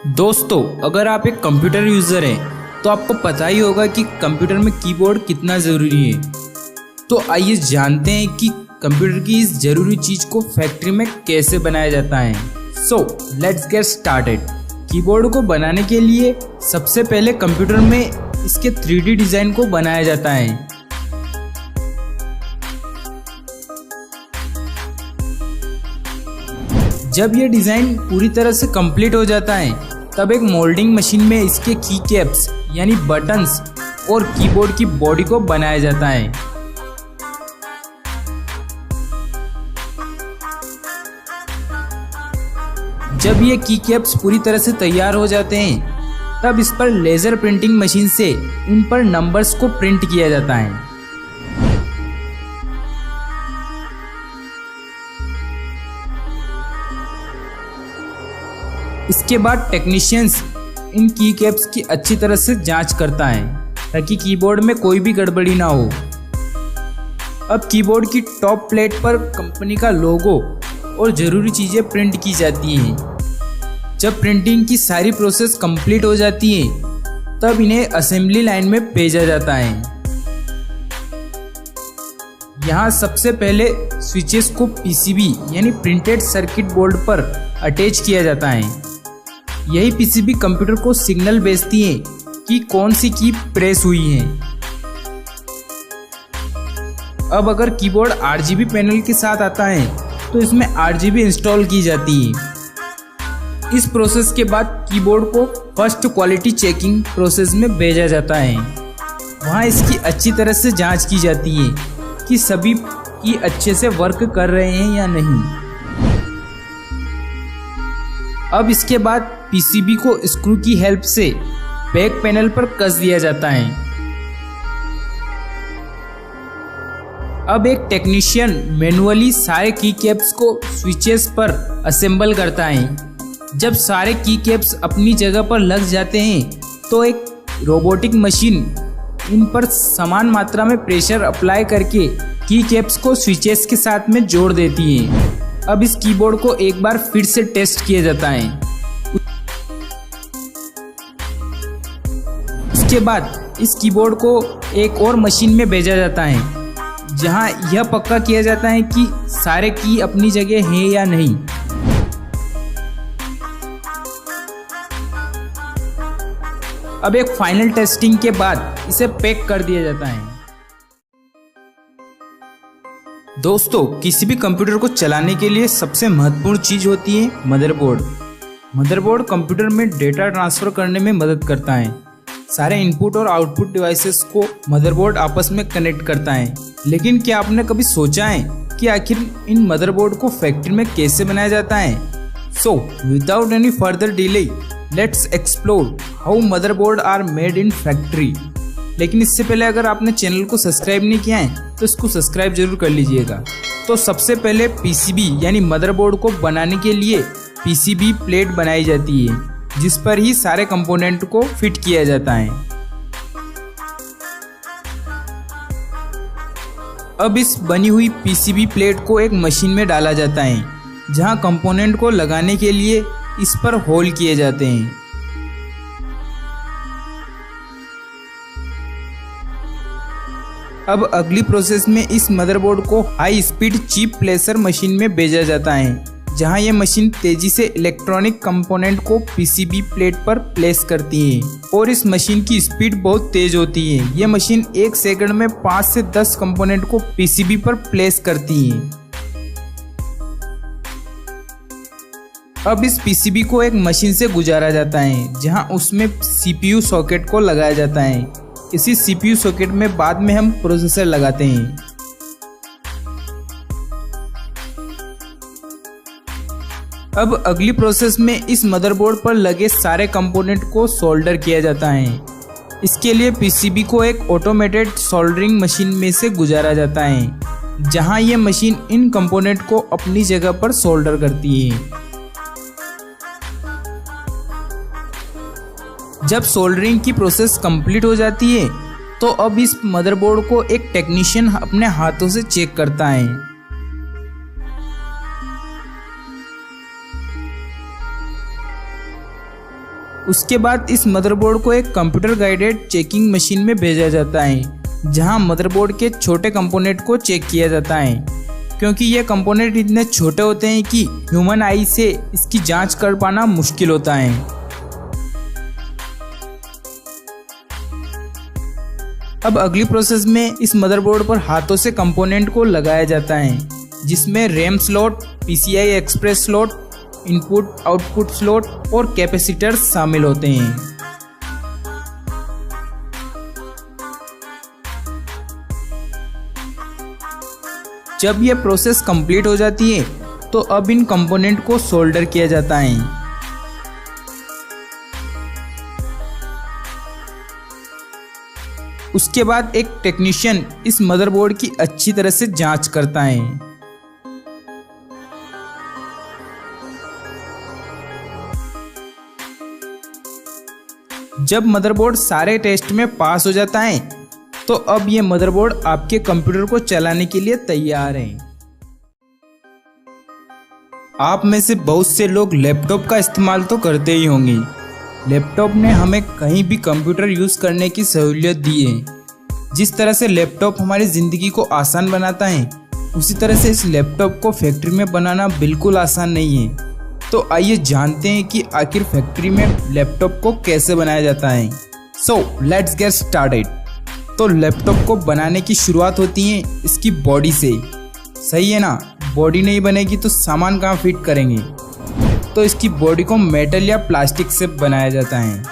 दोस्तों, अगर आप एक कंप्यूटर यूज़र हैं तो आपको पता ही होगा कि कंप्यूटर में कीबोर्ड कितना ज़रूरी है। तो आइए जानते हैं कि कंप्यूटर की इस ज़रूरी चीज़ को फैक्ट्री में कैसे बनाया जाता है। So let's get started. Keyboard को बनाने के लिए सबसे पहले कंप्यूटर में इसके 3D डिज़ाइन को बनाया जाता है। जब ये डिज़ाइन पूरी तरह से कंप्लीट हो जाता है तब एक मोल्डिंग मशीन में इसके की कैप्स यानी बटन्स और कीबोर्ड की बॉडी को बनाया जाता है। जब ये की कैप्स पूरी तरह से तैयार हो जाते हैं तब इस पर लेज़र प्रिंटिंग मशीन से इन पर नंबर्स को प्रिंट किया जाता है। इसके बाद टेक्नीशियंस इन की कैप्स की अच्छी तरह से जांच करता है ताकि कीबोर्ड में कोई भी गड़बड़ी ना हो। अब कीबोर्ड की टॉप प्लेट पर कंपनी का लोगो और ज़रूरी चीज़ें प्रिंट की जाती हैं। जब प्रिंटिंग की सारी प्रोसेस कंप्लीट हो जाती है तब इन्हें असेंबली लाइन में भेजा जाता है। यहाँ सबसे पहले स्विचेस को पीसीबी यानी प्रिंटेड सर्किट बोर्ड पर अटैच किया जाता है। यही पीसीबी कंप्यूटर को सिग्नल भेजती है कि कौन सी की प्रेस हुई है। अब अगर कीबोर्ड आरजीबी पैनल के साथ आता है तो इसमें आरजीबी इंस्टॉल की जाती है। इस प्रोसेस के बाद कीबोर्ड को फर्स्ट क्वालिटी चेकिंग प्रोसेस में भेजा जाता है। वहाँ इसकी अच्छी तरह से जांच की जाती है कि सभी की अच्छे से वर्क कर रहे हैं या नहीं। अब इसके बाद पीसीबी को स्क्रू की हेल्प से बैक पैनल पर कस दिया जाता है। अब एक टेक्नीशियन मैनुअली सारे की कैप्स को स्विचेस पर असेंबल करता है। जब सारे की कैप्स अपनी जगह पर लग जाते हैं तो एक रोबोटिक मशीन इन पर समान मात्रा में प्रेशर अप्लाई करके की कैप्स को स्विचेस के साथ में जोड़ देती है। अब इस कीबोर्ड को एक बार फिर से टेस्ट किया जाता है। उसके बाद इस कीबोर्ड को एक और मशीन में भेजा जाता है जहां यह पक्का किया जाता है कि सारे की अपनी जगह हैं या नहीं। अब एक फाइनल टेस्टिंग के बाद इसे पैक कर दिया जाता है। दोस्तों, किसी भी कंप्यूटर को चलाने के लिए सबसे महत्वपूर्ण चीज़ होती है मदरबोर्ड। मदरबोर्ड कंप्यूटर में डेटा ट्रांसफ़र करने में मदद करता है। सारे इनपुट और आउटपुट डिवाइसेस को मदरबोर्ड आपस में कनेक्ट करता है। लेकिन क्या आपने कभी सोचा है कि आखिर इन मदरबोर्ड को फैक्ट्री में कैसे बनाया जाता है? So without any further delay let's explore how motherboard are made in factory. लेकिन इससे पहले अगर आपने चैनल को सब्सक्राइब नहीं किया है तो इसको सब्सक्राइब जरूर कर लीजिएगा। तो सबसे पहले पीसीबी यानी मदरबोर्ड को बनाने के लिए पीसीबी प्लेट बनाई जाती है जिस पर ही सारे कंपोनेंट को फिट किया जाता है। अब इस बनी हुई पीसीबी प्लेट को एक मशीन में डाला जाता है जहां कंपोनेंट को लगाने के लिए इस पर होल किए जाते हैं। अब अगली प्रोसेस में इस मदरबोर्ड को हाई स्पीड चिप प्लेसर मशीन में भेजा जाता है जहां यह मशीन तेजी से इलेक्ट्रॉनिक कंपोनेंट को पीसीबी प्लेट पर प्लेस करती है और इस मशीन की स्पीड बहुत तेज होती है। यह मशीन 1 सेकंड में 5 से 10 कंपोनेंट को पीसीबी पर प्लेस करती है। अब इस पीसीबी को एक मशीन से गुजारा जाता है जहां उसमें सीपीयू सॉकेट को लगाया जाता है। इसी सीपीयू सॉकेट में बाद में हम प्रोसेसर लगाते हैं। अब अगली प्रोसेस में इस मदरबोर्ड पर लगे सारे कंपोनेंट को सोल्डर किया जाता है। इसके लिए पीसीबी को एक ऑटोमेटेड सोल्डरिंग मशीन में से गुजारा जाता है जहां यह मशीन इन कंपोनेंट को अपनी जगह पर सोल्डर करती है। जब सोल्डरिंग की प्रोसेस कंप्लीट हो जाती है तो अब इस मदरबोर्ड को एक टेक्नीशियन अपने हाथों से चेक करता है। उसके बाद इस मदरबोर्ड को एक कंप्यूटर गाइडेड चेकिंग मशीन में भेजा जाता है, जहां मदरबोर्ड के छोटे कंपोनेंट को चेक किया जाता है, क्योंकि ये कंपोनेंट इतने छोटे होते हैं कि ह्यूमन आई से इसकी जांच कर पाना मुश्किल होता है। अब अगली प्रोसेस में इस मदरबोर्ड पर हाथों से कंपोनेंट को लगाया जाता है, जिसमें RAM slot, PCI express slot, input output slot और कैपेसिटर्स शामिल होते हैं। जब यह प्रोसेस कंप्लीट हो जाती है तो अब इन कंपोनेंट को सोल्डर किया जाता है। उसके बाद एक टेक्नीशियन इस मदरबोर्ड की अच्छी तरह से जांच करता है। जब मदरबोर्ड सारे टेस्ट में पास हो जाता है तो अब ये मदरबोर्ड आपके कंप्यूटर को चलाने के लिए तैयार है। आप में से बहुत से लोग लैपटॉप का इस्तेमाल तो करते ही होंगे। लैपटॉप ने हमें कहीं भी कंप्यूटर यूज़ करने की सहूलियत दी है। जिस तरह से लैपटॉप हमारी ज़िंदगी को आसान बनाता है, उसी तरह से इस लैपटॉप को फैक्ट्री में बनाना बिल्कुल आसान नहीं है। तो आइए जानते हैं कि आखिर फैक्ट्री में लैपटॉप को कैसे बनाया जाता है। So let's get started. तो लैपटॉप को बनाने की शुरुआत होती है इसकी बॉडी से। सही है ना, बॉडी नहीं बनेगी तो सामान कहाँ फिट करेंगे। तो इसकी बॉडी को मेटल या प्लास्टिक से बनाया जाता है।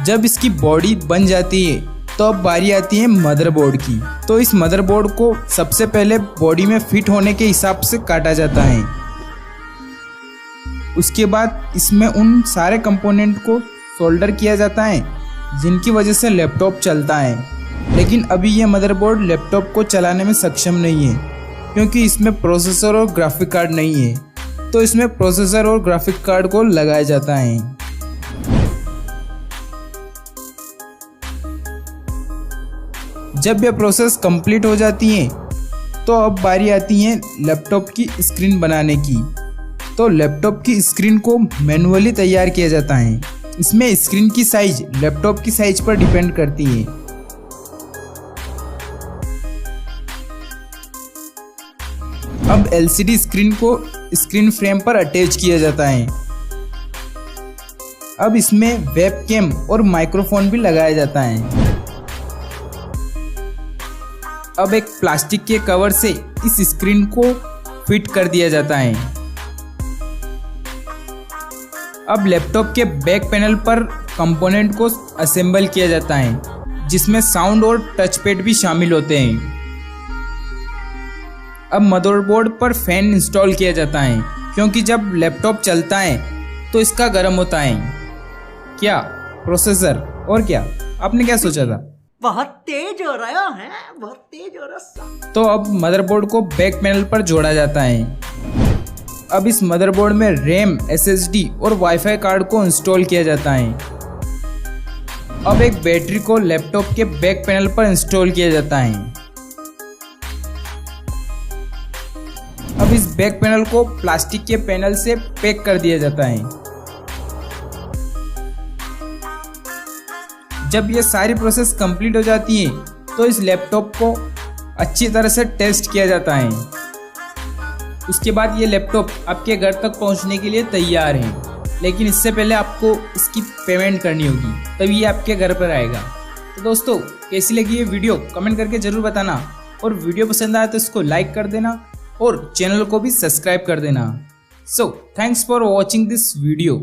जब इसकी बॉडी बन जाती है तो अब बारी आती है मदरबोर्ड की। तो इस मदरबोर्ड को सबसे पहले बॉडी में फिट होने के हिसाब से काटा जाता है। उसके बाद इसमें उन सारे कंपोनेंट को सोल्डर किया जाता है जिनकी वजह से लैपटॉप चलता है। लेकिन अभी यह मदरबोर्ड लैपटॉप को चलाने में सक्षम नहीं है, क्योंकि इसमें प्रोसेसर और ग्राफिक कार्ड नहीं है। तो इसमें प्रोसेसर और ग्राफिक कार्ड को लगाया जाता है। जब यह प्रोसेस कंप्लीट हो जाती है तो अब बारी आती है लैपटॉप की स्क्रीन बनाने की। तो लैपटॉप की स्क्रीन को मैन्युअली तैयार किया जाता है। इसमें स्क्रीन की साइज लैपटॉप की साइज पर डिपेंड करती है। अब LCD स्क्रीन को स्क्रीन फ्रेम पर अटैच किया जाता है। अब इसमें वेबकैम और माइक्रोफोन भी लगाया जाता है। अब एक प्लास्टिक के कवर से इस स्क्रीन को फिट कर दिया जाता है। अब लैपटॉप के बैक पैनल पर कंपोनेंट को असेंबल किया जाता है, जिसमें साउंड और टच पैड भी शामिल होते हैं। अब मदरबोर्ड पर फैन इंस्टॉल किया जाता है, क्योंकि जब लैपटॉप चलता है तो इसका गर्म होता है। क्या प्रोसेसर? और क्या आपने क्या सोचा था? बहुत तेज हो रहा है, बहुत तेज हो रहा। तो अब मदरबोर्ड को बैक पैनल पर जोड़ा जाता है। अब इस मदरबोर्ड में रैम, SSD और वाईफाई कार्ड को इंस्टॉल किया जाता है। अब एक बैटरी को लैपटॉप के बैक पैनल पर इंस्टॉल किया जाता है। अब इस बैक पैनल को प्लास्टिक के पैनल से पैक कर दिया जाता है। जब ये सारी प्रोसेस कंप्लीट हो जाती है तो इस लैपटॉप को अच्छी तरह से टेस्ट किया जाता है। उसके बाद ये लैपटॉप आपके घर तक पहुंचने के लिए तैयार है, लेकिन इससे पहले आपको इसकी पेमेंट करनी होगी, तभी ये आपके घर पर आएगा। तो दोस्तों, कैसी लगी ये वीडियो कमेंट करके ज़रूर बताना, और वीडियो पसंद आए तो इसको लाइक कर देना और चैनल को भी सब्सक्राइब कर देना। So thanks for watching this video.